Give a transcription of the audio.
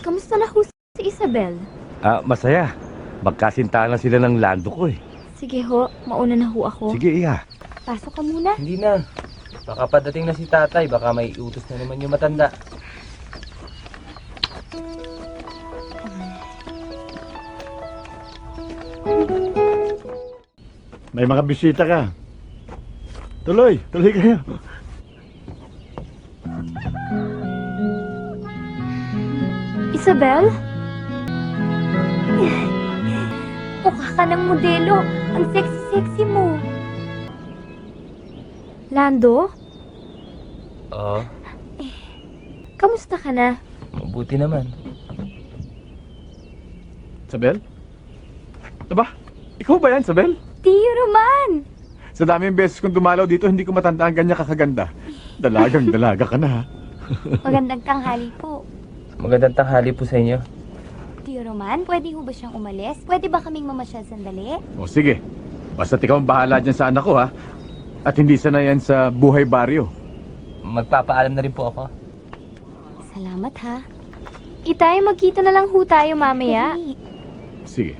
Kamusta na ho si Isabel? Masaya. Magkasintahan na sila ng lando ko eh. Sige ho, mauna na ho ako. Sige, Iha. Pasok ka muna. Hindi na. Baka padating na si tatay, baka may utos na naman yung matanda. May mga bisita ka. Tuloy kayo. Isabel? Mukha ka ng modelo. Ang sexy-sexy mo. Lando? Oo, Kamusta ka na? mabuti naman. Sabel? Aba, ikaw ba yan, Sabel? Tiyo Roman! Sa daming beses kong dumalaw dito, hindi ko matandaan ganyan kakaganda. Dalaga ka na, ha? Magandang tanghali po. Magandang tanghali po sa inyo. Tiyo Roman, pwede ho ba siyang umalis? Pwede ba kaming mamasyal sandali? O sige, basta't ikaw ang bahala dyan sa anak ko, ha? At hindi sana yan sa buhay baryo. Magpapaalam na rin po ako. Salamat ha. Itay, magkita na lang ho tayo mamaya. Sige.